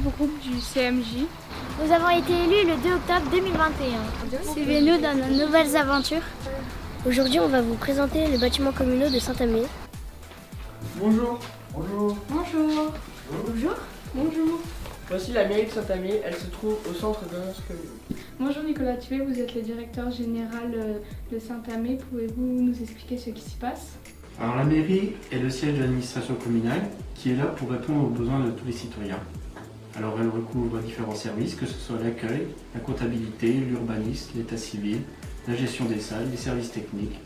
groupe du CMJ. Nous avons été élus le 2 octobre 2021. Suivez-nous dans nos nouvelles aventures. Aujourd'hui, on va vous présenter les bâtiments communaux de Saint-Amé. Bonjour. Bonjour. Bonjour. Bonjour. Bonjour. Voici la mairie de Saint-Amé, elle se trouve au centre de notre commune. Bonjour Nicolas Tué, vous êtes le directeur général de Saint-Amé. Pouvez-vous nous expliquer ce qui s'y passe? Alors la mairie est le siège de l'administration communale qui est là pour répondre aux besoins de tous les citoyens. Alors elle recouvre différents services, que ce soit l'accueil, la comptabilité, l'urbanisme, l'état civil, la gestion des salles, les services techniques.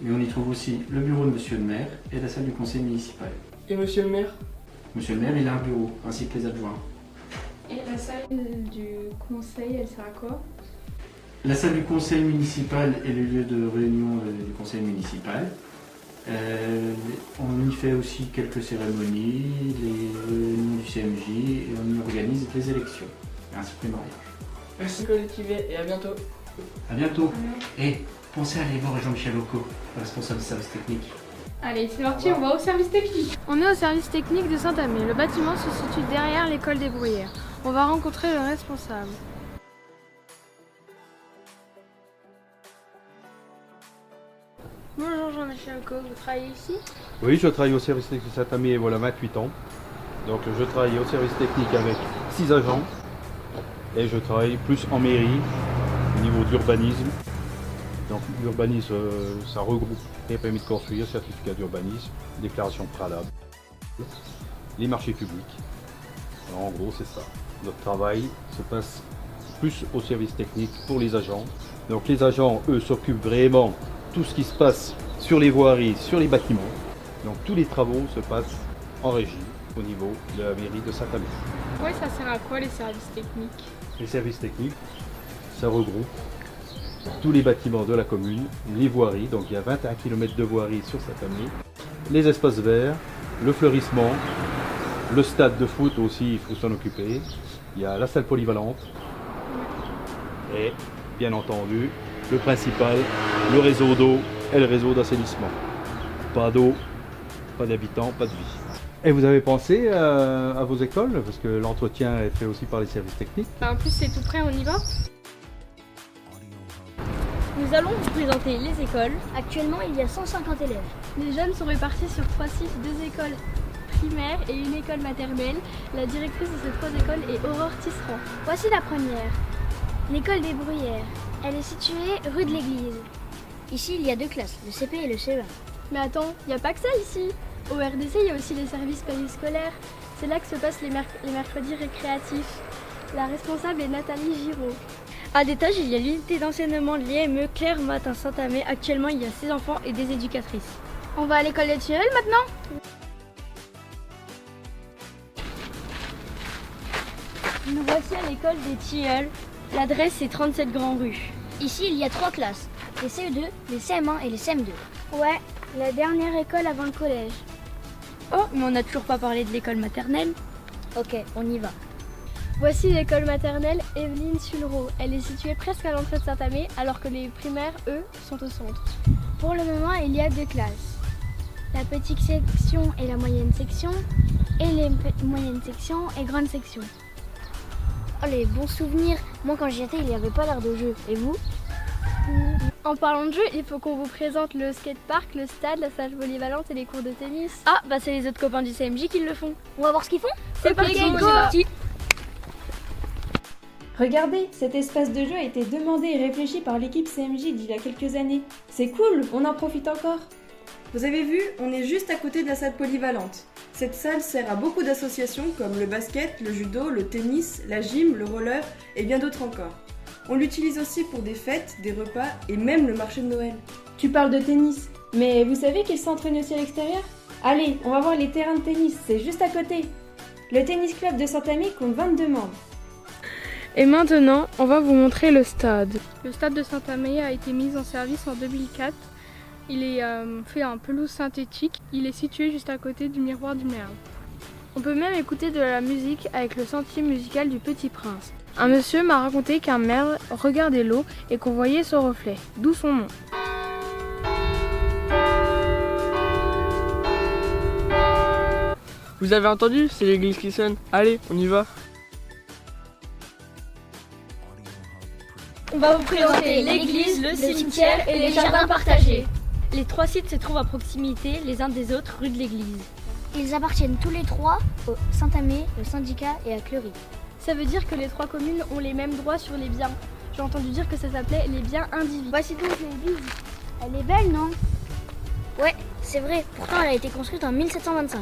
Et on y trouve aussi le bureau de monsieur le maire et la salle du conseil municipal. Et monsieur le maire? Monsieur le maire, il a un bureau, ainsi que les adjoints. Et la salle du conseil, elle sert à quoi? La salle du conseil municipal est le lieu de réunion du conseil municipal. On y fait aussi quelques cérémonies, les réunions du CMJ et on y organise les élections, ainsi que les mariages. Merci Nicolas Tué et à bientôt. A bientôt. Et pensez à aller voir Jean-Michel Occo, responsable du service technique. Allez, c'est parti, on va au service technique. On est au service technique de Saint-Amé. Le bâtiment se situe derrière l'école des Bruyères. On va rencontrer le responsable. Bonjour Jean-Michel Occo, vous travaillez ici? Oui, je travaille au service technique de Saint-Amé et voilà 28 ans. Donc je travaille au service technique avec 6 agents et je travaille plus en mairie au niveau d'urbanisme. Donc l'urbanisme, ça regroupe les permis de construire, certificat d'urbanisme, déclaration préalable, les marchés publics. Alors en gros c'est ça. Notre travail se passe plus au service technique pour les agents. Donc les agents, eux, s'occupent vraiment tout ce qui se passe sur les voiries, sur les bâtiments. Donc tous les travaux se passent en régie au niveau de la mairie de Saint-Amé. Oui, ça sert à quoi les services techniques? Les services techniques, ça regroupe tous les bâtiments de la commune, les voiries, donc il y a 21 km de voiries sur Saint-Amé, les espaces verts, le fleurissement, le stade de foot aussi, il faut s'en occuper, il y a la salle polyvalente et bien entendu le principal, le réseau d'eau et le réseau d'assainissement. Pas d'eau, pas d'habitants, pas de vie. Et vous avez pensé à vos écoles? Parce que l'entretien est fait aussi par les services techniques. En plus, c'est tout près, on y va? Nous allons vous présenter les écoles. Actuellement, il y a 150 élèves. Les jeunes sont répartis sur 3 sites, 2 écoles primaires et une école maternelle. La directrice de ces 3 écoles est Aurore Tisserand. Voici la première, l'école des Bruyères. Elle est située rue de l'Église. Ici, il y a 2 classes, le CP et le CE1. Mais attends, il n'y a pas que ça ici. Au RDC, il y a aussi les services périscolaires. C'est là que se passent les mercredis récréatifs. La responsable est Nathalie Giraud. À d'étage, il y a l'unité d'enseignement l'IME Claire Matin Saint-Amé. Actuellement, il y a 6 enfants et des éducatrices. On va à l'école des Tilleuls maintenant? Nous voici à l'école des Tilleuls. L'adresse est 37 Grand Rue. Ici, il y a 3 classes, les CE2, les CM1 et les CM2. Ouais, la dernière école avant le collège. Oh, mais on n'a toujours pas parlé de l'école maternelle. Ok, on y va. Voici l'école maternelle Evelyne Sullereau. Elle est située presque à l'entrée de Saint-Amé, alors que les primaires, eux, sont au centre. Pour le moment, il y a 2 classes. La petite section et la moyenne section, et les moyennes sections et grandes sections. Oh, les bons souvenirs. Moi, quand j'y étais, il n'y avait pas l'air de jeu. Et vous? En parlant de jeu, il faut qu'on vous présente le skatepark, le stade, la salle polyvalente et les cours de tennis. Ah, bah c'est les autres copains du CMJ qui le font. On va voir ce qu'ils font. C'est parti, go, c'est parti. Regardez, cet espace de jeu a été demandé et réfléchi par l'équipe CMJ d'il y a quelques années. C'est cool, on en profite encore. Vous avez vu, on est juste à côté de la salle polyvalente. Cette salle sert à beaucoup d'associations comme le basket, le judo, le tennis, la gym, le roller et bien d'autres encore. On l'utilise aussi pour des fêtes, des repas et même le marché de Noël. Tu parles de tennis, mais vous savez qu'ils s'entraînent aussi à l'extérieur? Allez, on va voir les terrains de tennis, c'est juste à côté. Le tennis club de Saint-Amé compte 22 membres. Et maintenant, on va vous montrer le stade. Le stade de Saint-Amé a été mis en service en 2004. Il est fait en pelouse synthétique. Il est situé juste à côté du miroir du Merle. On peut même écouter de la musique avec le sentier musical du Petit Prince. Un monsieur m'a raconté qu'un merle regardait l'eau et qu'on voyait son reflet, d'où son nom. Vous avez entendu? C'est l'église qui sonne. Allez, on y va. On va vous présenter l'église, le cimetière et les jardins partagés. Les 3 sites se trouvent à proximité les uns des autres rue de l'église. Ils appartiennent tous les 3 au Saint-Amé, au syndicat et à Cleury. Ça veut dire que les 3 communes ont les mêmes droits sur les biens. J'ai entendu dire que ça s'appelait les biens indivis. Voici donc l'église. Elle est belle, non? Ouais, c'est vrai. Pourtant, elle a été construite en 1725.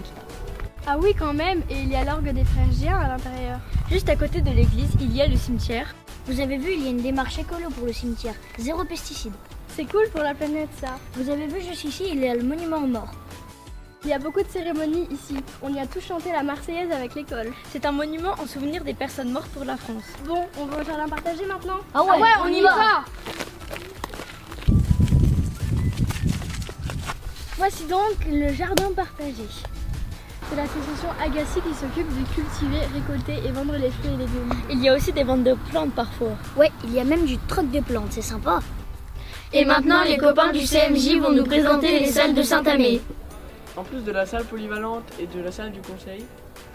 Ah oui, quand même, et il y a l'orgue des frères Géant à l'intérieur. Juste à côté de l'église, il y a le cimetière. Vous avez vu, il y a une démarche écolo pour le cimetière. 0 pesticides. C'est cool pour la planète, ça. Vous avez vu juste ici, il y a le monument aux morts. Il y a beaucoup de cérémonies ici. On y a tous chanté la Marseillaise avec l'école. C'est un monument en souvenir des personnes mortes pour la France. Bon, on va au jardin partagé maintenant? Ah ouais, on y va. Voici donc le jardin partagé. C'est l'association Agassiz qui s'occupe de cultiver, récolter et vendre les fruits et légumes. Il y a aussi des ventes de plantes parfois. Ouais, il y a même du troc de plantes, c'est sympa. Et maintenant, les copains du CMJ vont nous présenter les salles de Saint-Amé. En plus de la salle polyvalente et de la salle du conseil,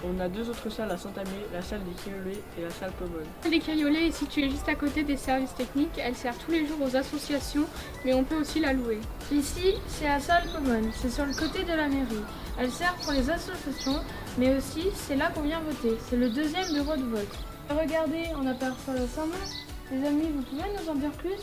on a 2 autres salles à Saint-Amé, la salle des Criolets et la salle Pomone. La salle des Criolets est située juste à côté des services techniques. Elle sert tous les jours aux associations, mais on peut aussi la louer. Ici, c'est la salle Pomone, c'est sur le côté de la mairie. Elle sert pour les associations, mais aussi c'est là qu'on vient voter. C'est le 2e bureau de vote. Regardez, on aperçoit le Saint-Mont. Les amis, vous pouvez nous en dire plus?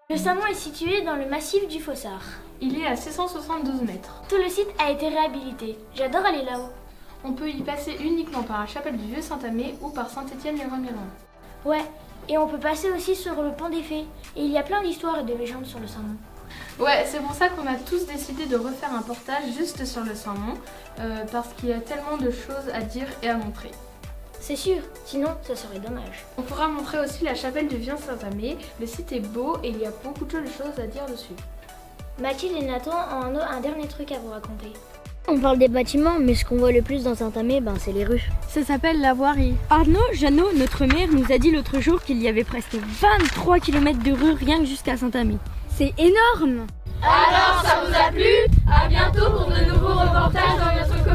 Le Saint-Mont est situé dans le massif du Fossard. Il est à 672 mètres. Tout le site a été réhabilité. J'adore aller là-haut. On peut y passer uniquement par la chapelle du Vieux-Saint-Amé ou par Saint-Étienne-les-Remiremont. Ouais, et on peut passer aussi sur le pont des Fées. Et il y a plein d'histoires et de légendes sur le Saint-Mont. Ouais, c'est pour ça qu'on a tous décidé de refaire un portage juste sur le Saint-Mont, parce qu'il y a tellement de choses à dire et à montrer. C'est sûr, sinon ça serait dommage. On pourra montrer aussi la chapelle du Vieux-Saint-Amé. Le site est beau et il y a beaucoup de choses à dire dessus. Mathilde et Nathan ont un dernier truc à vous raconter. On parle des bâtiments, mais ce qu'on voit le plus dans Saint-Amé, c'est les rues. Ça s'appelle la voirie. Arnaud Jeannot, notre maire, nous a dit l'autre jour qu'il y avait presque 23 km de rues rien que jusqu'à Saint-Amé. C'est énorme! Alors, ça vous a plu? À bientôt pour de nouveaux reportages dans notre communauté.